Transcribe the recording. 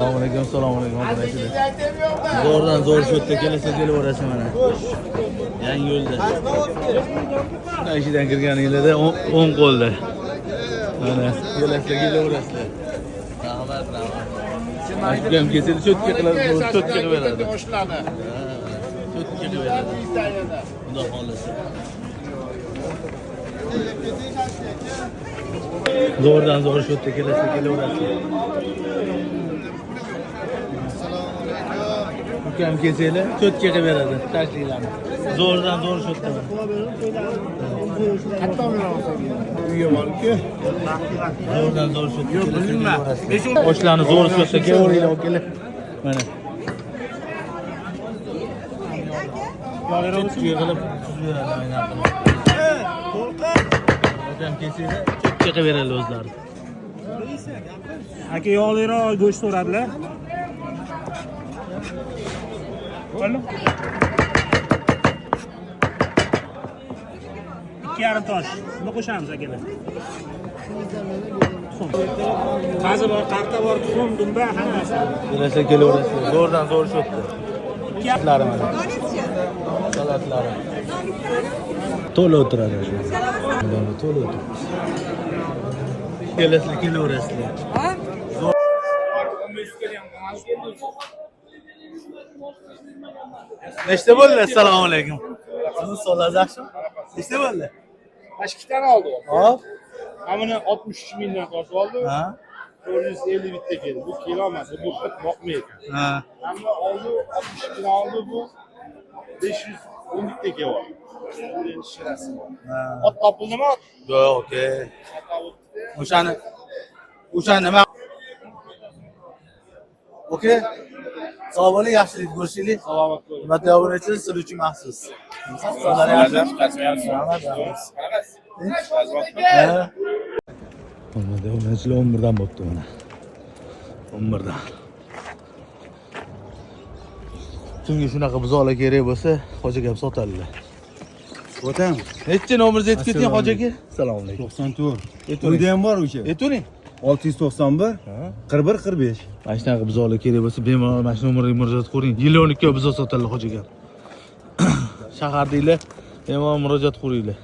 Assalomu alaykum. Zo'rdan zo'r sho'tda kelsa kelaverasiz mana. Yangi yo'lda. Mana ishidan kirganingizda 10 qo'lda. Mana kelsa kelaverasizlar. Rahmat. Ham kelsa sho'tga qiladi, sho'tga qilib beradi. Sho'tga qilib beradi. Xudo xolisa. Zo'rdan zo'r sho'tda kelsa kelaverasizlar. Ukam keseli cho'tga qilib beradi tashlinglarni. Zo'rdan zo'r sho'tda. Hatto uyga borib-ku. Zo'rdan zo'r sho'tda. Yo'q, bilmayman. Boshlarni zo'r sho'tda kelaveringlar, kelib. Mana. Cho'tga qilib tuz beradi aynan. Ukam keseli cho'tga qilib beradi o'zlari. Aka yog'liroq go'sht so'radilar. Qani? 2,5 tosh. Buni qo'shamiz akalar. Qazi bor, qarta bor, tuxum, dumba, hammasi. Kelasa kelaverasizlar. Zo'rdan zo'r sho'tda. Salatlar mana. Salatlar. To'la o'tiradi shu. To'la o'tiradi. Kelasa kelaverasizlar. Nechta bo'ldi? Assalomu alaykum. Sizni so'zlaringiz yaxshimi? Nechta bo'ldi? Tashkildan oldi. Hop. Hamini 63 mingdan tortib oldi. Ha. 450 bitta keldi. Bu kilo emas, bu boqmaydi. Ha. Hamma oldi 62 dan oldi, bu 510 bitta keldi. Endi shirasi bor. Ha. Ot topildimi? Yo'q, okey. O'shani nima? Okey. Sog' bo'ling, yaxshilik ko'rishaylik. Salomat bo'ling. Hurmatli obunachilar, siz uchun maxsus. So'zlari yaxshi. Hurmatli obunachilar, 11 dan bo'pti mana. 11 dan. Kimga shunaqa buzoqlar kerak bo'lsa, Hoji aka sotadilar. Otam. Necha nomeringizni aytib keting, Hoji aka? Assalomu alaykum. 94. Uyda ham bor o'sha. Aytavering. 691 41 45. Mana shunaqa buzoqlar kerak bo'lsa, bemalol mana shu nomerga murojaat qiling. Yilonlikka buzoq sotadilar Hoji aka. Shahardinglar, bemalol murojaat qiringlar.